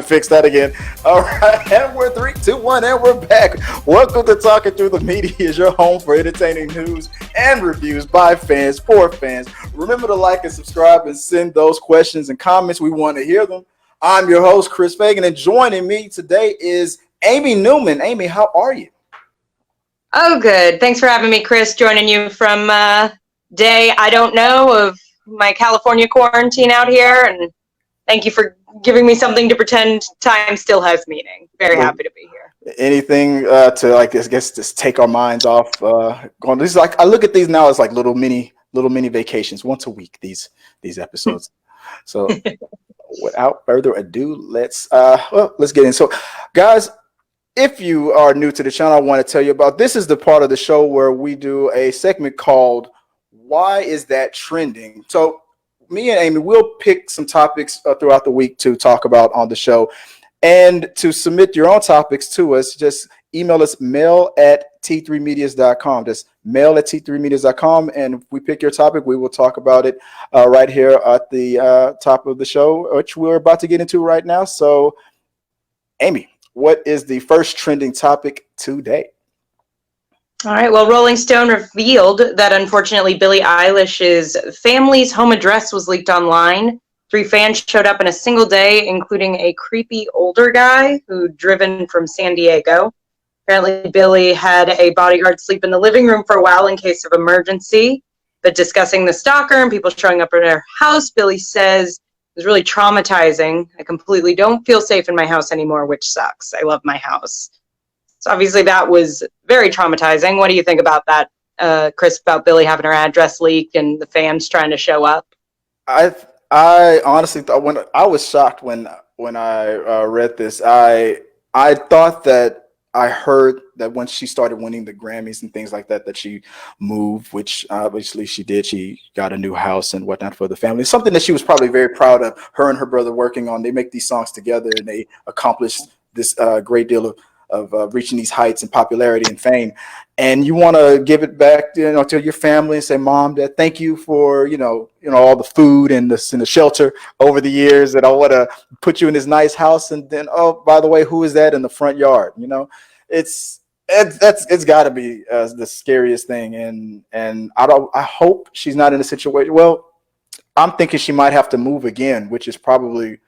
Fix that again. All right, and we're 3, 2, 1, and we're back. Welcome to Talking Through the Media, your home for entertaining news and reviews by fans for fans. Remember to like and subscribe and send those questions and comments. We want to hear them. I'm your host, Chris Fagan, and joining me today is Amy Newman. Amy, how are you? Oh, good. Thanks for having me, Chris. Joining you from day I don't know of my California quarantine out here, and thank you for giving me something to pretend time still has meaning. Very happy to be here. Anything to I guess just take our minds off going. This is like I look at these now as like little mini vacations once a week. These episodes. So without further ado, let's get in. So, guys, if you are new to the channel, I want to tell you about this is the part of the show where we do a segment called "Why Is That Trending?" So me and Amy will pick some topics throughout the week to talk about on the show. And to submit your own topics to us, just email us mail@t3medias.com. Just mail@t3medias.com. And if we pick your topic, we will talk about it right here at the top of the show, which we're about to get into right now. So, Amy, what is the first trending topic today? All right. Well, Rolling Stone revealed that unfortunately Billie Eilish's family's home address was leaked online. 3 fans showed up in a single day, including a creepy older guy who'd driven from San Diego. Apparently, Billie had a bodyguard sleep in the living room for a while in case of emergency. But discussing the stalker and people showing up in her house, Billie says it was really traumatizing. I completely don't feel safe in my house anymore, which sucks. I love my house. So obviously that was very traumatizing. What do you think about that, Chris, about Billie having her address leaked and the fans trying to show up? I honestly thought when I was shocked when I read this, I thought that I heard that once she started winning the Grammys and things like that, that she moved, which obviously she did. She got a new house and whatnot for the family. Something that she was probably very proud of. Her and her brother working on. They make these songs together and they accomplished this great deal of reaching these heights and popularity and fame, and you want to give it back, to your family and say, "Mom, Dad, thank you for all the food and the shelter over the years. And I want to put you in this nice house." And then, oh, by the way, who is that in the front yard? It's got to be the scariest thing. And I hope she's not in a situation. Well, I'm thinking she might have to move again, which is probably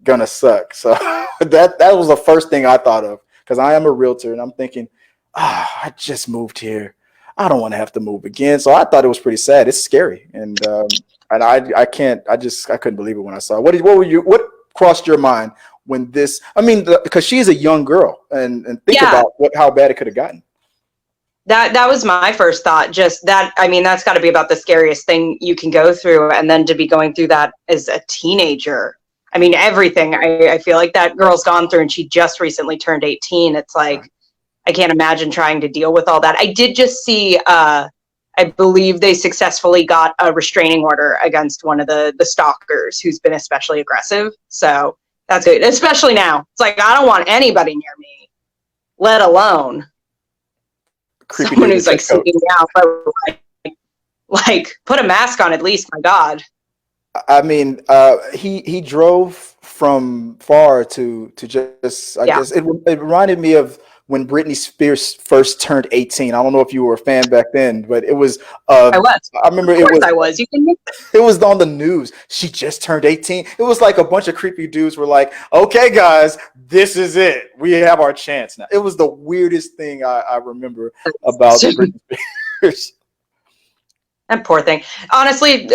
gonna suck. So that was the first thing I thought of. Because I am a realtor and I'm thinking, I just moved here. I don't want to have to move again. So I thought it was pretty sad. It's scary. And I couldn't believe it when I saw it. What crossed your mind when this, because she's a young girl and think about how bad it could have gotten. That was my first thought. Just that, that's got to be about the scariest thing you can go through. And then to be going through that as a teenager. Everything I feel like that girl's gone through, and she just recently turned 18. It's like, I can't imagine trying to deal with all that. I did just see, I believe they successfully got a restraining order against one of the stalkers who's been especially aggressive. So that's good, especially now. It's like, I don't want anybody near me, let alone someone who's like seeking me out. But like, put a mask on at least, my God. He drove from far to just, I guess it reminded me of when Britney Spears first turned 18. I don't know if you were a fan back then, but it was, I was. I remember I was. You can. It was on the news. She just turned 18. It was like a bunch of creepy dudes were like, "Okay, guys, this is it. We have our chance now." It was the weirdest thing I remember about Britney Spears. That poor thing. Honestly,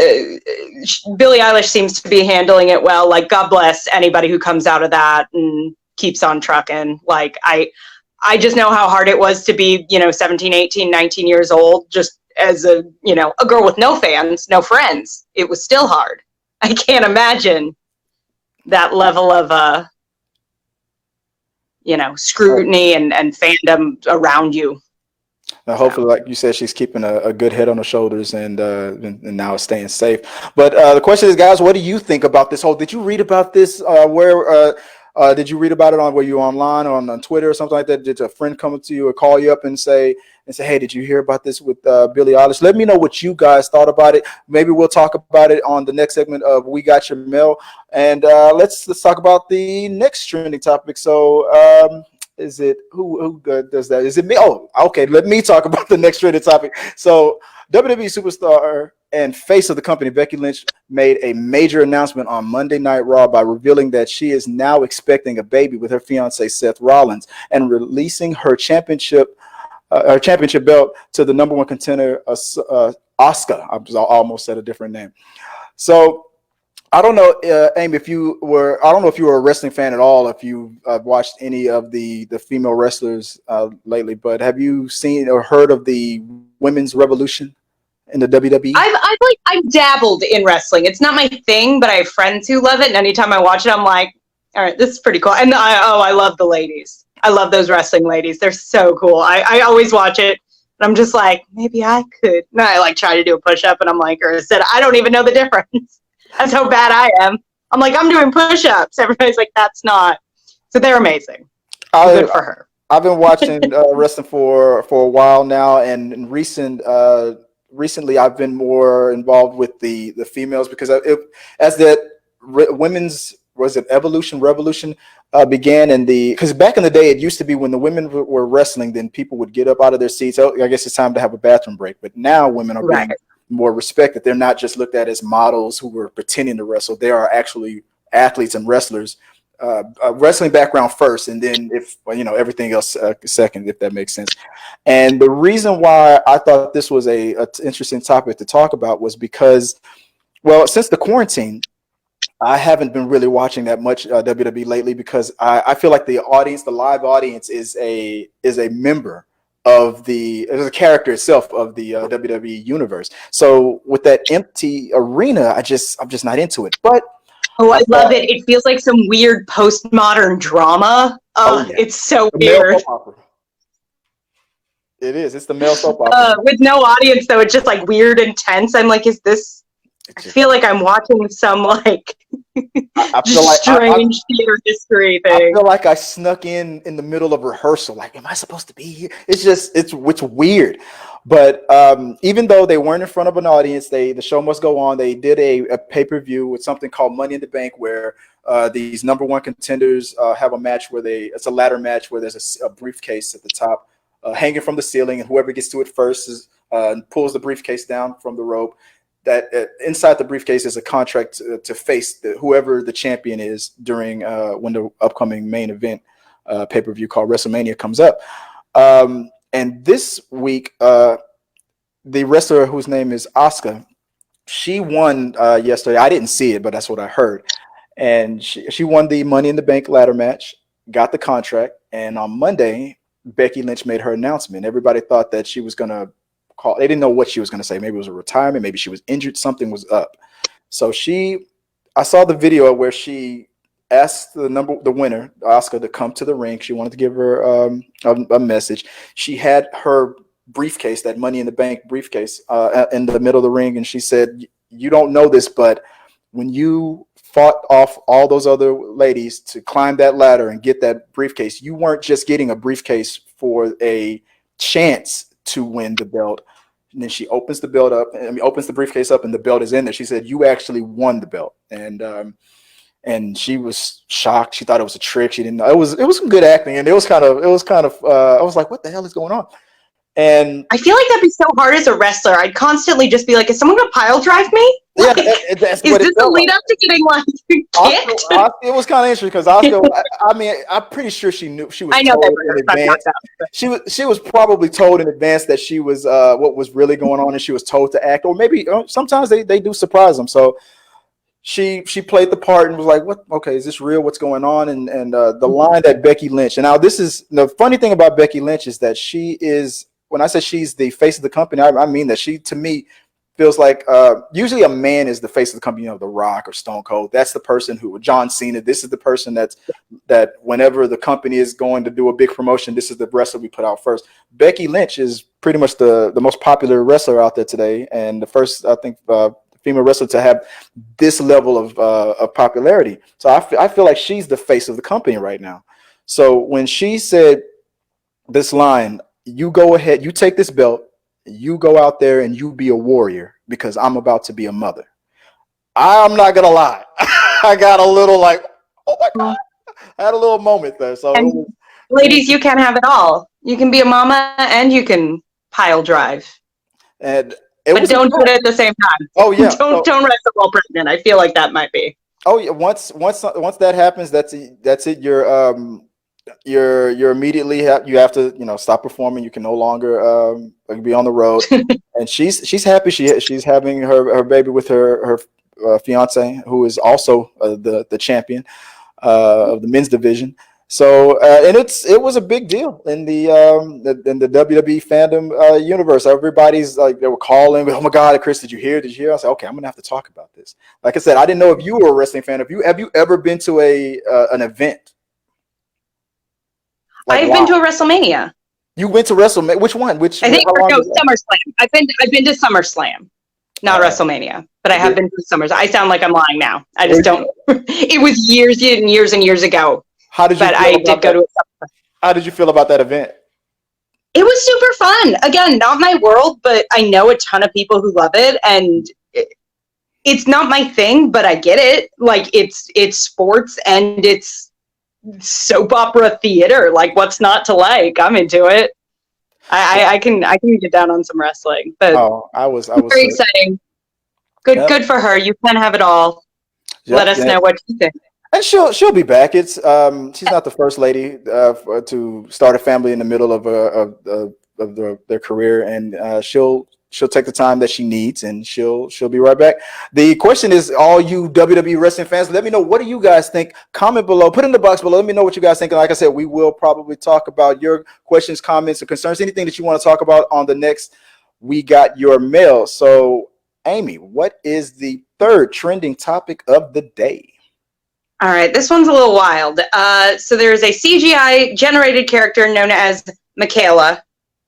Billie Eilish seems to be handling it well. Like, God bless anybody who comes out of that and keeps on trucking. Like, I just know how hard it was to be, 17, 18, 19 years old, just as a girl with no fans, no friends. It was still hard. I can't imagine that level of, scrutiny and fandom around you. Now, hopefully, like you said, she's keeping a good head on her shoulders and now staying safe. But the question is, guys, what do you think about this whole? Did you read about this? Where Did you read about it on, were you online or on Twitter or something like that? Did a friend come to you or call you up and say, hey, did you hear about this with Billie Eilish? Let me know what you guys thought about it. Maybe we'll talk about it on the next segment of We Got Your Mail. And let's talk about the next trending topic. So is it who does that? Is it me? Oh, okay. Let me talk about the next trending topic. So WWE superstar and face of the company, Becky Lynch, made a major announcement on Monday Night Raw by revealing that she is now expecting a baby with her fiance Seth Rollins and releasing her championship belt to the number one contender, Asuka. I almost said a different name. So I don't know, Amy, I don't know if you were a wrestling fan at all, if you watched any of the female wrestlers lately, but have you seen or heard of the women's revolution in the WWE? I've dabbled in wrestling. It's not my thing, but I have friends who love it, and anytime I watch it, I'm like, all right, this is pretty cool. And I love the ladies. I love those wrestling ladies. They're so cool. I always watch it, and I'm just like, maybe I could. And I like try to do a push up, and I'm like, or I said, I don't even know the difference. That's how bad I am. I'm like, I'm doing push ups. Everybody's like, that's not. So they're amazing. Good for her. I've been watching wrestling for a while now, and in recently I've been more involved with the females because as that women's revolution began because back in the day it used to be when the women were wrestling, then people would get up out of their seats. Oh, I guess it's time to have a bathroom break. But now women are being more respected. They're not just looked at as models who were pretending to wrestle. They are actually athletes and wrestlers. A wrestling background first, and then if everything else second, if that makes sense. And the reason why I thought this was a interesting topic to talk about was because, well, since the quarantine, I haven't been really watching that much WWE lately because I feel like the live audience, is a member of is a character itself of the WWE universe. So with that empty arena, I'm just not into it. But I love it. It feels like some weird postmodern drama. Yeah. It's so weird. It is. It's the male soap opera. With no audience, though, it's just like weird and tense. I'm like, is this? I feel like I'm watching some like strange theater history thing. I feel like I snuck in the middle of rehearsal. Like, am I supposed to be here? It's weird. But even though they weren't in front of an audience, the show must go on. They did a pay-per-view with something called Money in the Bank, where these number one contenders have a match where it's a ladder match where there's a briefcase at the top hanging from the ceiling, and whoever gets to it first pulls the briefcase down from the rope. That inside the briefcase is a contract to face whoever the champion is during when the upcoming main event pay-per-view called WrestleMania comes up. And this week, the wrestler whose name is Asuka, she won yesterday. I didn't see it, but that's what I heard. And she won the Money in the Bank ladder match, got the contract, and on Monday, Becky Lynch made her announcement. Everybody thought that she was going to call. They didn't know what she was going to say. Maybe it was a retirement. Maybe she was injured. Something was up. So I saw the video where she asked the winner, Asuka, to come to the ring. She wanted to give her a message. She had her briefcase, that Money in the Bank briefcase, in the middle of the ring, and she said, "You don't know this, but when you fought off all those other ladies to climb that ladder and get that briefcase, you weren't just getting a briefcase for a chance to win the belt." And then she opens the belt up, opens the briefcase up, and the belt is in there. She said, "You actually won the belt." And she was shocked. She thought it was a trick. She didn't know. It was some good acting, and it was kind of I was like, what the hell is going on? And I feel like that'd be so hard as a wrestler. I'd constantly just be like, is someone gonna pile drive me? Yeah, is this a lead up to getting like kicked? It was kind of interesting because Asuka, I mean, I'm pretty sure she knew she was told in advance. She was probably told in advance that she was what was really going on, and she was told to act, or maybe sometimes they do surprise them. So she played the part and was like, "What? Okay, is this real? What's going on?" And the line that Becky Lynch. And now this is the funny thing about Becky Lynch is that she is. When I say she's the face of the company, I mean that she, to me, feels like usually a man is the face of the company, The Rock or Stone Cold. That's the person John Cena. This is the person that whenever the company is going to do a big promotion, this is the wrestler we put out first. Becky Lynch is pretty much the most popular wrestler out there today, and the first, I think, female wrestler to have this level of popularity. So I feel like she's the face of the company right now. So when she said this line, you go ahead, you take this belt, you go out there and you be a warrior because I'm about to be a mother. I'm not gonna lie, I got a little like, oh my god, I had a little moment there. So And it was, ladies, you can have it all. You can be a mama and you can pile drive, and it but was a don't do fact. it at the same Oh time. yeah. So Don't wrestle while pregnant. I feel like that might be. oh yeah. Once that happens, that's it. You're immediately you have to stop performing. You can no longer be on the road. And she's happy. She's having her baby with her fiance, who is also the champion of the men's division. So and it was a big deal in the WWE fandom universe. Everybody's like, they were calling, oh my god, Chris, did you hear? Did you hear? I said, okay, I'm gonna have to talk about this. Like I said, I didn't know if you were a wrestling fan. Have you ever been to a an event like I've been live? to a WrestleMania. You went to WrestleMania? Which one? I think How long no was that? SummerSlam. I've been to SummerSlam, not Uh, WrestleMania, but I have did, been to SummerSlam. I sound like I'm lying now. I were just you, don't. It was years and years and years ago, how did you but feel I did about go that? to a. How did you feel about that event? It was super fun. Again, not my world, but I know a ton of people who love it, and it's not my thing, but I get it. Like it's sports and it's soap opera theater. Like what's not to like? I'm into it. I can get down on some wrestling, but Oh, I was very so. exciting. Good Yep. for her. You can have it all. Let Yep. us know what you think. And she'll be back. It's she's not the first lady to start a family in the middle of their career, and she'll take the time that she needs, and she'll be right back. The question is, all you WWE wrestling fans, let me know, what do you guys think? Comment below, put in the box below. Let me know what you guys think. And like I said, we will probably talk about your questions, comments, or concerns, anything that you want to talk about on the next We Got Your Mail. So, Amy, what is the third trending topic of the day? All right, this one's a little wild. So there's a CGI generated character known as Makayla,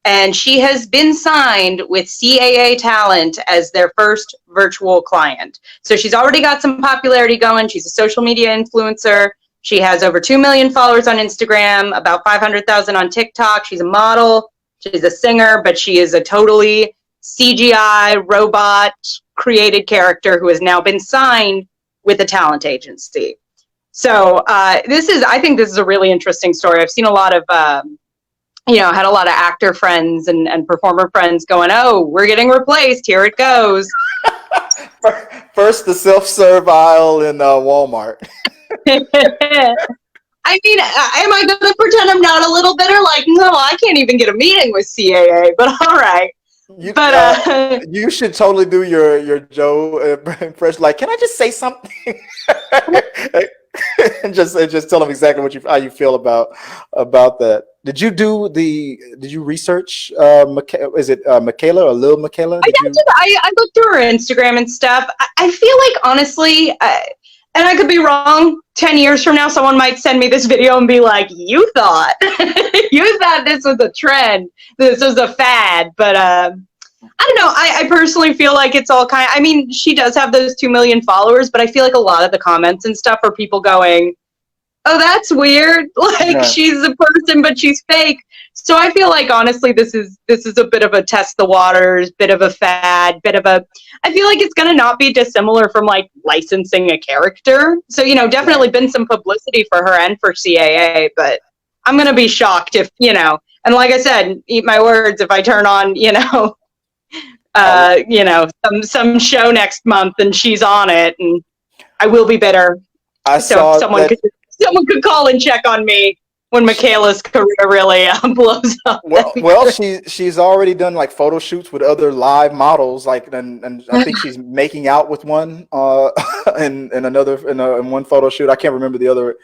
and she has been signed with CAA Talent as their first virtual client. So she's already got some popularity going. She's a social media influencer. She has over 2 million followers on Instagram, about 500,000 on TikTok. She's a model. She's a singer, but she is a totally CGI robot created character who has now been signed with a talent agency. So I think this is a really interesting story. I've seen a lot of, had a lot of actor friends and performer friends going, oh, we're getting replaced. Here it goes. First, the self-serve aisle in Walmart. I mean, am I going to pretend I'm not a little bitter? Like, no, I can't even get a meeting with CAA, but all right. You But you should totally do your Joe impression. Like, can I just say something? And just tell them exactly how you feel about that. Did you research is it Makayla or Lil Makayla? I looked through her Instagram and stuff. I feel like, honestly, and I could be wrong, 10 years from now, someone might send me this video and be like, you thought this was a trend. This was a fad. But I don't know. I personally feel like it's all I mean, she does have those 2 million followers, but I feel like a lot of the comments and stuff are people going, oh, that's weird. Like, Yeah. she's a person, but she's fake. So I feel like, honestly, this is a bit of a test the waters, bit of a fad, I feel like it's going to not be dissimilar from like licensing a character. So, definitely been some publicity for her and for CAA, but I'm going to be shocked if, and like I said, eat my words, if I turn on, some show next month and she's on it, and I will be bitter. I So saw someone that. could call and check on me when Makayla's career really blows up. Well, she's already done like photo shoots with other live models, like, and I think she's making out with one in one photo shoot. I can't remember the other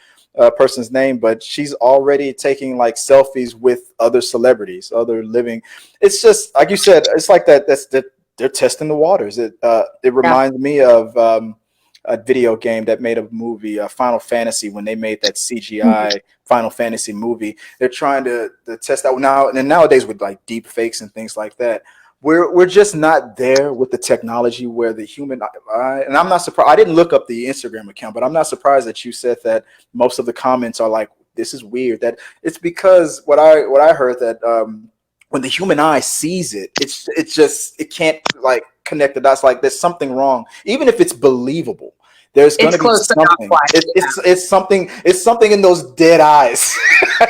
person's name, but she's already taking like selfies with other celebrities, other living. It's just like you said. It's like that. They're testing the waters. It reminds me of a video game that made a movie, Final Fantasy, when they made that CGI Final Fantasy movie. They're trying to test out now, and nowadays with like deep fakes and things like that. we're just not there with the technology where the human eye, and I'm not surprised. I didn't look up the Instagram account, but I'm not surprised that you said that most of the comments are like, this is weird. That it's because what I heard that when the human eye sees it, it's just it can't like connect the dots. Like there's something wrong, even if it's believable. There's going It's to be close but not something. quite. It's something in those dead eyes.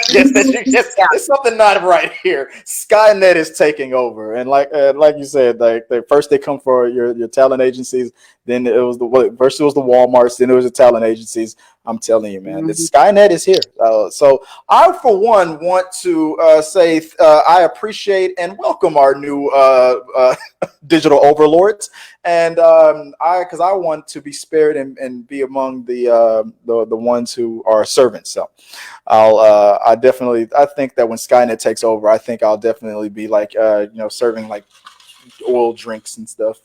Yes, that you just Yeah. it's something not right here. Skynet is taking over, and like you said, like first they come for your talent agencies, then it was first it was the WalMarts, then it was the talent agencies. I'm telling you, man, the Mhm. Skynet is here. So I, for one, want to say I appreciate and welcome our new digital overlords, and because I want to be spared and be among the ones who are servants. So I think that when Skynet takes over, I think I'll definitely be like serving like oil drinks and stuff.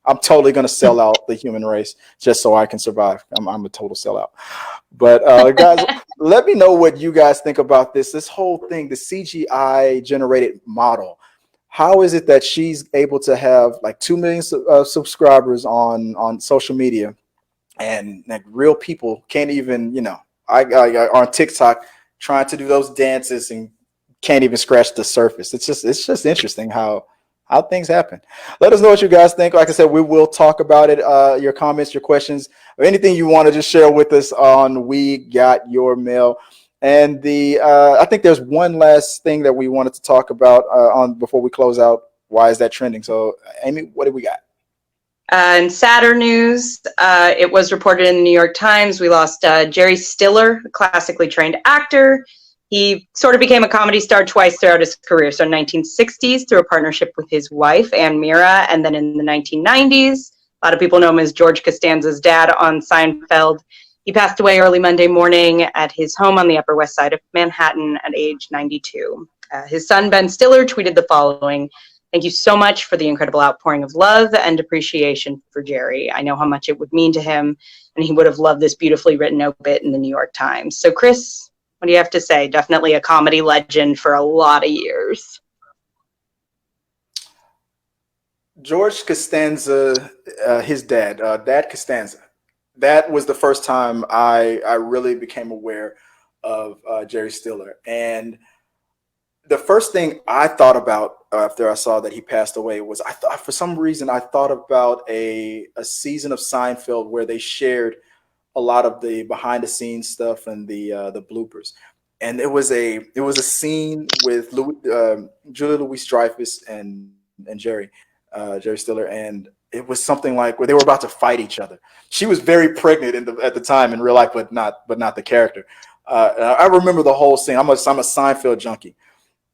I'm totally gonna sell out the human race just so I can survive. I'm a total sellout. But guys, let me know what you guys think about this whole thing, the CGI generated model. How is it that she's able to have like 2 million subscribers on social media, and like real people can't even, I on TikTok trying to do those dances and can't even scratch the surface. It's just interesting how things happen. Let us know what you guys think. Like I said, we will talk about it. Your comments, your questions, or anything you want to just share with us on We Got Your Mail. And I think there's one last thing that we wanted to talk about on before we close out. Why is that trending? So, Amy, what do we got? In sadder news, it was reported in the New York Times, we lost Jerry Stiller, a classically trained actor. He sort of became a comedy star twice throughout his career. So in the 1960s through a partnership with his wife, Ann Mira, and then in the 1990s, a lot of people know him as George Costanza's dad on Seinfeld. He passed away early Monday morning at his home on the Upper West Side of Manhattan at age 92. His son, Ben Stiller, tweeted the following: "Thank you so much for the incredible outpouring of love and appreciation for Jerry. I know how much it would mean to him, and he would have loved this beautifully written obit in the New York Times." So, Chris, what do you have to say? Definitely a comedy legend for a lot of years. George Costanza, his dad, Dad Costanza. That was the first time I really became aware of Jerry Stiller. And the first thing I thought about after I saw that he passed away was I thought for some reason I thought about a season of Seinfeld where they shared a lot of the behind the scenes stuff and the bloopers. And it was a scene with Julia Louis Dreyfus and Jerry Stiller, and it was something like where they were about to fight each other. She was very pregnant at the time in real life, but not the character. I remember the whole scene. I'm a Seinfeld junkie,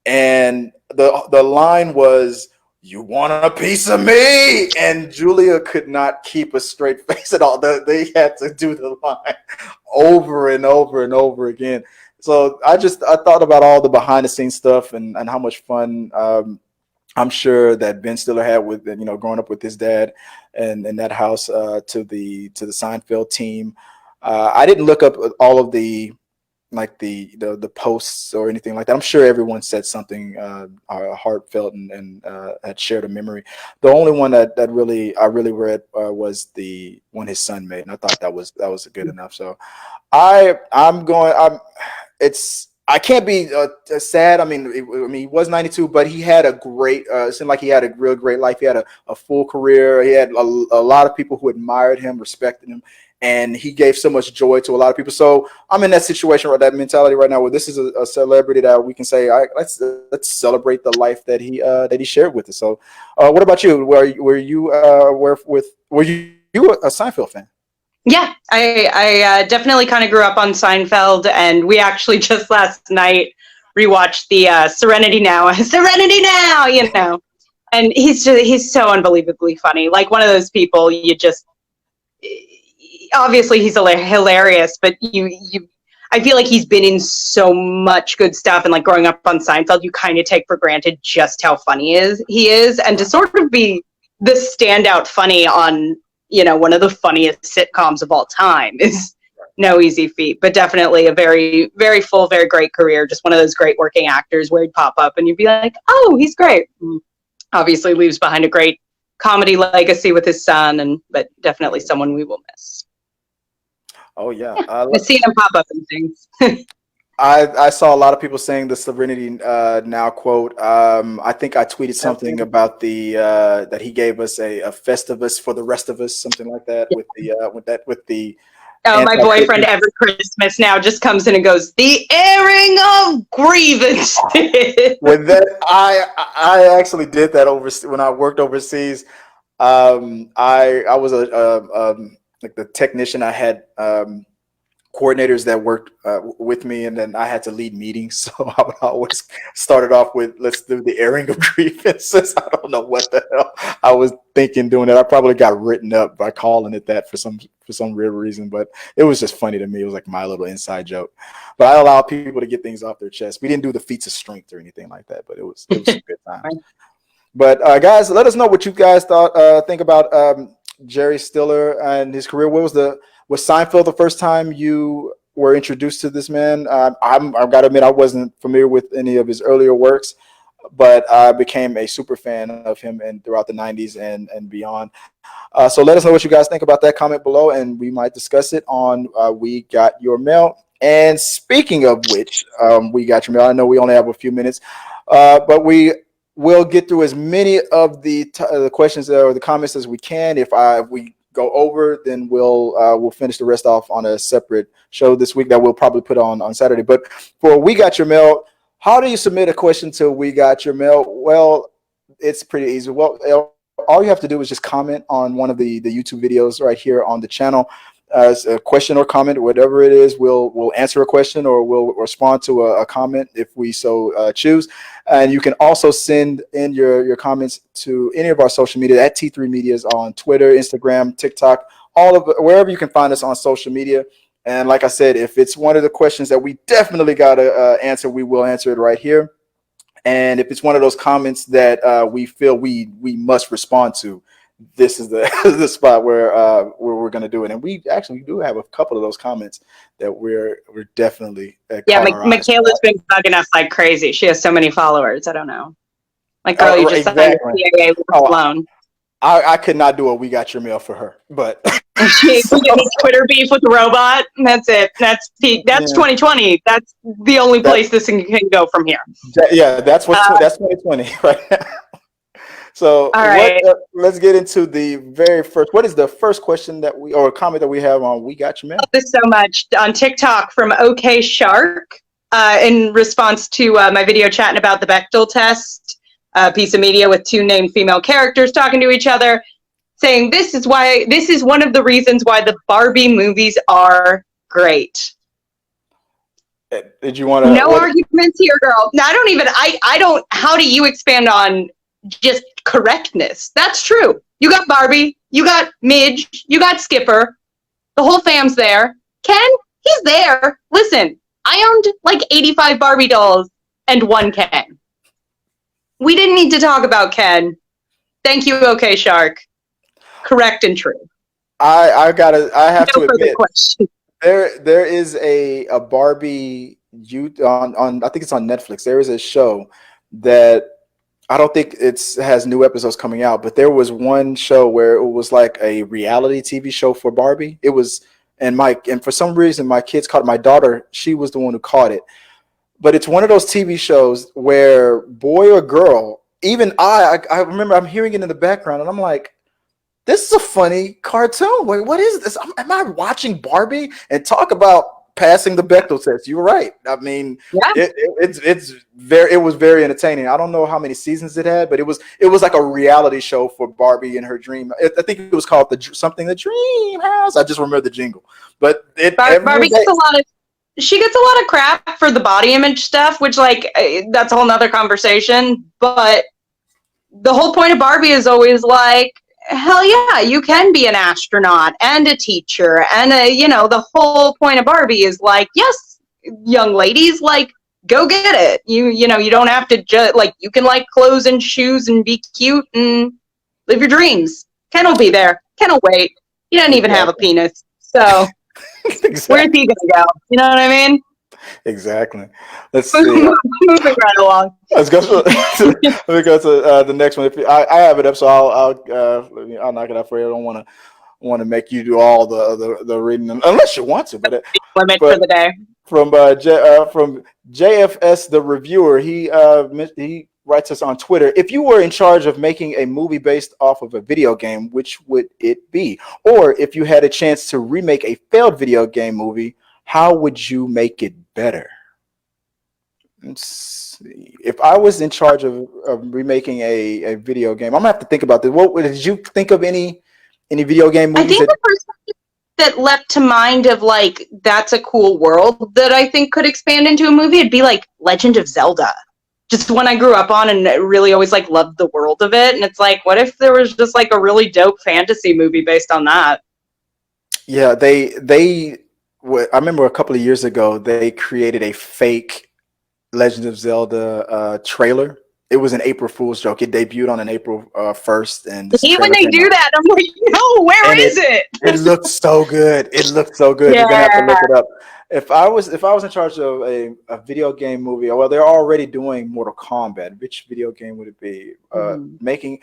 and the line was, "You want a piece of me?" And Julia could not keep a straight face at all. They had to do the line over and over and over again. So I thought about all the behind the scenes stuff and how much fun I'm sure that Ben Stiller had with growing up with his dad and in that house to the Seinfeld team. I didn't look up all of the like the posts or anything like that. I'm sure everyone said something heartfelt and had shared a memory. The only one that really I really read was the one his son made, and I thought that was good enough. So I'm going. I can't be sad. I mean, he was 92, but he had a great. It seemed like he had a real great life. He had a full career. He had a lot of people who admired him, respected him, and he gave so much joy to a lot of people. So I'm in that situation, right, that mentality right now, where this is a celebrity that we can say, all right, let's celebrate the life that he shared with us. So, what about you? Were you a Seinfeld fan? Yeah, I definitely kind of grew up on Seinfeld, and we actually just last night rewatched the Serenity Now, Serenity Now, And he's so unbelievably funny. Like one of those people you just obviously he's hilarious, but I feel like he's been in so much good stuff, and like growing up on Seinfeld, you kind of take for granted just how funny he is, and to sort of be the standout funny on one of the funniest sitcoms of all time is no easy feat, but definitely a very, very full, very great career. Just one of those great working actors where he'd pop up and you'd be like, oh, he's great. obviously leaves behind a great comedy legacy with his son, but definitely someone we will miss. Oh yeah, I see him pop up in things. I saw a lot of people saying the Serenity Now quote. I think I tweeted something about the that he gave us a Festivus for the rest of us, something like that, with the. Oh, my boyfriend every Christmas now just comes in and goes, "The airing of grievances." With that, I actually did that when I worked overseas. I was like the technician. I had coordinators that worked with me, and then I had to lead meetings. So I would always start it off with, "Let's do the airing of grievances." I don't know what the hell I was thinking doing that. I probably got written up by calling it that for some real reason, but it was just funny to me. It was like my little inside joke. But I allow people to get things off their chest. We didn't do the feats of strength or anything like that, but it was some good times. But guys, let us know what you guys think about Jerry Stiller and his career. Was Seinfeld the first time you were introduced to this man? I've got to admit, I wasn't familiar with any of his earlier works, but I became a super fan of him and throughout the 90s and beyond. So let us know what you guys think about that. Comment below, and we might discuss it on We Got Your Mail. And speaking of which, We Got Your Mail, I know we only have a few minutes, but we'll get through as many of the questions or the comments as we can. If we go over, then we'll finish the rest off on a separate show this week that we'll probably put on Saturday. But for We Got Your Mail, how do you submit a question to We Got Your Mail? Well, it's pretty easy. Well, all you have to do is just comment on one of the YouTube videos right here on the channel. As a question or comment, whatever it is, we'll answer a question or we'll respond to a comment if we so choose. And you can also send in your comments to any of our social media at T3 Medias on Twitter, Instagram, TikTok, wherever you can find us on social media. And like I said, if it's one of the questions that we definitely got to answer, we will answer it right here. And if it's one of those comments that we feel we must respond to, this is the spot where we're going to do it. And we actually do have a couple of those comments that we're definitely Makayla's been bugging us like crazy. She has so many followers. I don't know. Like, girl, you just signed a CAA loan. I could not do a We Got Your Mail for her, but we get this Twitter beef with the robot. And that's it. That's 2020. That's the only place this can go from here. Yeah, that's 2020 right now. So let's get into the very first. What is the first question or comment that we have on We Got Your Mail? I love this so much on TikTok from OK Shark in response to my video chatting about the Bechdel test, piece of media with two named female characters talking to each other, saying this is one of the reasons why the Barbie movies are great. Did you want to? No arguments here, girl. I don't. How do you expand on just correctness? That's true. You got Barbie, you got Midge, you got Skipper, the whole fam's there. Ken, he's there. Listen, I owned like 85 Barbie dolls and one Ken. We didn't need to talk about Ken. Thank you, OK Shark. Correct and true. I have to admit, there is a Barbie on I think it's on Netflix. There is a show that I don't think it has new episodes coming out, but there was one show where it was like a reality TV show for Barbie. It was, and for some reason my kids caught it. My daughter, she was the one who caught it. But it's one of those TV shows where boy or girl, even I remember I'm hearing it in the background and I'm like, this is a funny cartoon. Wait, what is this? Am I watching Barbie? And talk about passing the Bechdel test. You're right. I mean, it was very entertaining. I don't know how many seasons it had, but it was like a reality show for Barbie and her dream. I think it was called the Dream House. I just remember the jingle. But Barbie gets she gets a lot of crap for the body image stuff, which that's a whole nother conversation. But the whole point of Barbie is always like, hell yeah, you can be an astronaut and a teacher, and the whole point of Barbie is like, yes, young ladies, go get it. You don't have to you can like clothes and shoes and be cute and live your dreams. Ken will be there. Ken will wait. He doesn't even have a penis, so exactly. where's he gonna go? You know what I mean? Exactly. Let's see. Moving right along. Let's go let me go to the next one. If I have it up, so I'll knock it out for you. I don't want to make you do all the reading unless you want to, Limit for but the day. from JFS the reviewer, he writes us on Twitter. If you were in charge of making a movie based off of a video game, which would it be? Or if you had a chance to remake a failed video game movie, how would you make it better? Let's see. If I was in charge of remaking a video game, I'm gonna have to think about this. What did you think of any video game I movies think that? the first thing that leapt to mind of like that's a cool world that I think could expand into a movie, it'd be like Legend of Zelda. Just one I grew up on and really always like loved the world of it. And it's like, what if there was just like a really dope fantasy movie based on that? Yeah, they. I remember a couple of years ago they created a fake Legend of Zelda trailer. It was an April Fool's joke. It debuted on an April 1st, and I this hate when trailer they came do out, that. I'm like, no, where and is it? it looked so good. It looked so good. You're gonna have to Yeah. look it up. If I was in charge of a video game movie, well, they're already doing Mortal Kombat. Which video game would it be? Mhm. Making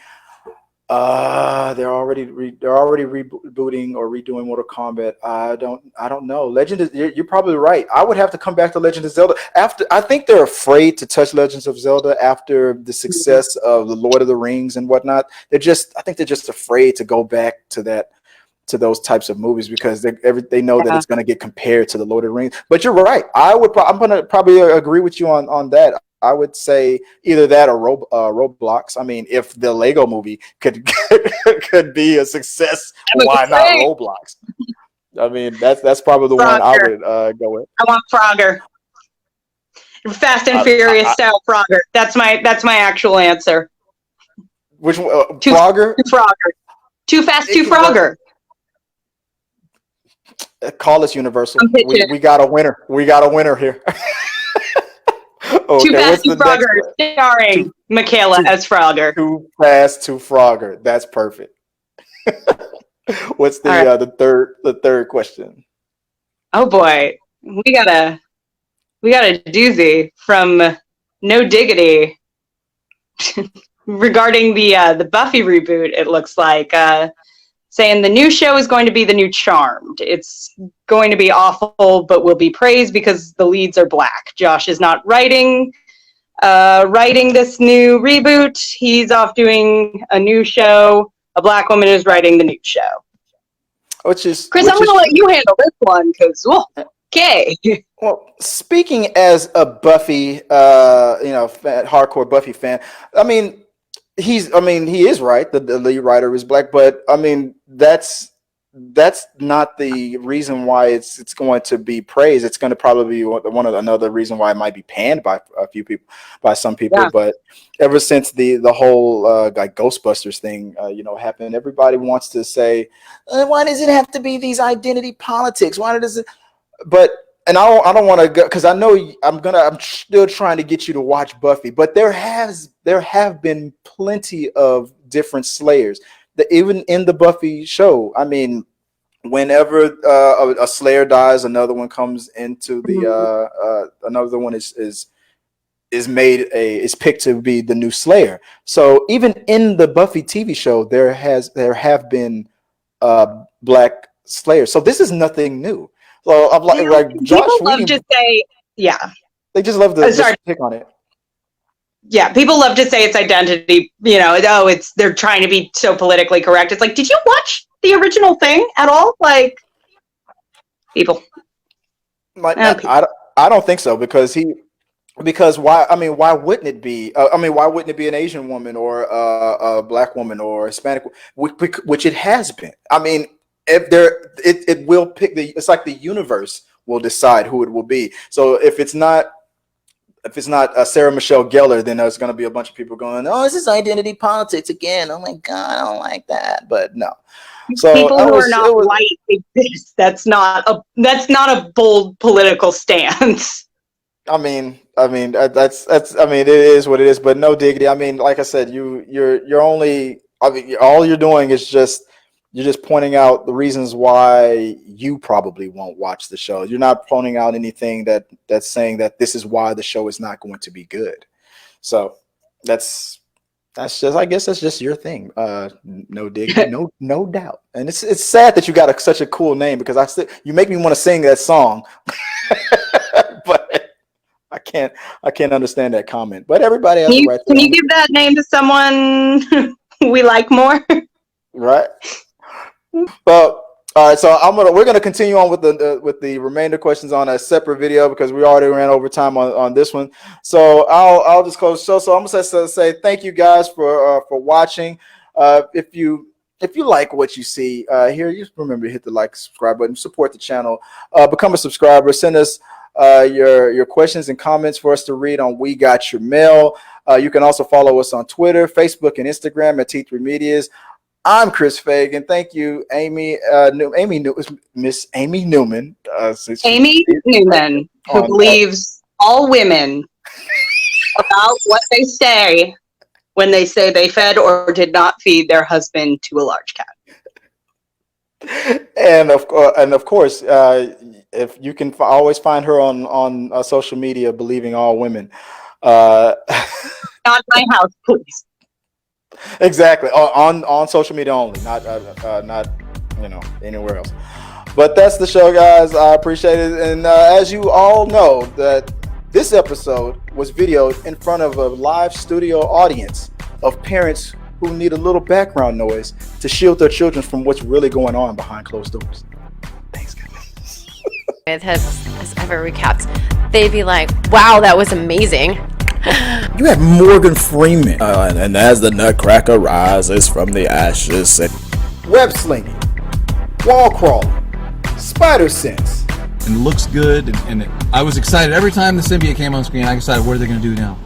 they're already rebooting or redoing Mortal Kombat. I don't know. You're probably right. I would have to come back to Legend of Zelda after. I think they're afraid to touch Legends of Zelda after the success of the Lord of the Rings and whatnot. I think they're just afraid to go back to those types of movies because they know that Yeah. it's going to get compared to the Lord of the Rings. But you're right. I'm going to probably agree with you on that. I would say either that or Roblox. I mean, if the Lego movie could be a success, That would be why not great. Roblox? I mean, that's probably the one I Frogger. would go with. I want Frogger. Fast and I, Furious I, style Frogger. That's my actual answer. which one? Too Frogger? too Frogger. Too fast, It too could work. Frogger. Call us Universal. I'm pitching it. We got a winner. We got a winner here. Too Okay, fast, what's too the next Frogger. one? Starring Too Makayla too as Frogger. too fast, too Frogger. That's perfect. What's All right. the third question? Oh boy, we got a doozy from No Diggity regarding the Buffy reboot. It looks like saying the new show is going to be the new Charmed. It's going to be awful, but will be praised because the leads are black. Josh is not writing this new reboot. He's off doing a new show. A black woman is writing the new show. Which is Chris, I'm which going is to let true. you handle this one because, okay. Well, speaking as a Buffy, hardcore Buffy fan, I mean, he is right. The lead writer is black, but I mean, that's not the reason why it's going to be praised. It's going to probably be one of another reason why it might be panned by a few people, by some people. Yeah. But ever since the whole like Ghostbusters thing, happened, everybody wants to say, why does it have to be these identity politics? Why does it? But and I don't want to go because I know I'm still trying to get you to watch Buffy, but there have been plenty of different Slayers. Even in the Buffy show, I mean, whenever a Slayer dies, another one comes into the another one is picked to be the new Slayer. So even in the Buffy TV show, there have been black Slayers. So this is nothing new. So I'm like Josh People love Whedon, to say, yeah. they just love to Sorry. just pick on it. Yeah, people love to say it's identity. They're trying to be so politically correct. It's like, did you watch the original thing at all? Like, people. Like People. I don't think so because why? I mean, why wouldn't it be? Why wouldn't it be an Asian woman or a black woman or a Hispanic, which it has been. I mean, if it will pick it's like the universe will decide who it will be. So if it's not Sarah Michelle Gellar, then there's going to be a bunch of people going, "Oh, this is identity politics again." Oh my god, I don't like that. But no. So People who are not white exist. That's not a bold political stance. that's. I mean, it is what it is. But no diggity. I mean, like I said, you're only. I mean, all you're doing is just You're just pointing out the reasons why you probably won't watch the show. You're not pointing out anything that's saying that this is why the show is not going to be good. So that's just, I guess that's just your thing. No diggity, no doubt. And it's sad that you got such a cool name, because you make me want to sing that song, but I can't understand that comment. But everybody has the right to Can you give that name to someone we like more? Right. Well, all right. So we're gonna continue on with the remainder questions on a separate video, because we already ran over time on this one. So I'll just close the show. So I'm gonna say thank you guys for watching. If you like what you see here, just remember to hit the like, subscribe button, support the channel, become a subscriber, send us your questions and comments for us to read on We Got Your Mail. You can also follow us on Twitter, Facebook, and Instagram at T3 Medias. I'm Chris Fagan. Thank you, Miss Amy Newman. Amy Newman, who believes all women about what they say when they say they fed or did not feed their husband to a large cat. And of course, if you can always find her on social media, believing all women. Not my house, please. Exactly, on social media only, not anywhere else. But that's the show, guys. I appreciate it. And as you all know, that this episode was videoed in front of a live studio audience of parents who need a little background noise to shield their children from what's really going on behind closed doors. Thanks, guys. It has ever recapped. They'd be like, wow, that was amazing. You had Morgan Freeman. And as the nutcracker rises from the ashes. Web slinging, wall crawling, spider sense. And it looks good. And I was excited every time the symbiote came on screen. I decided, what are they going to do now?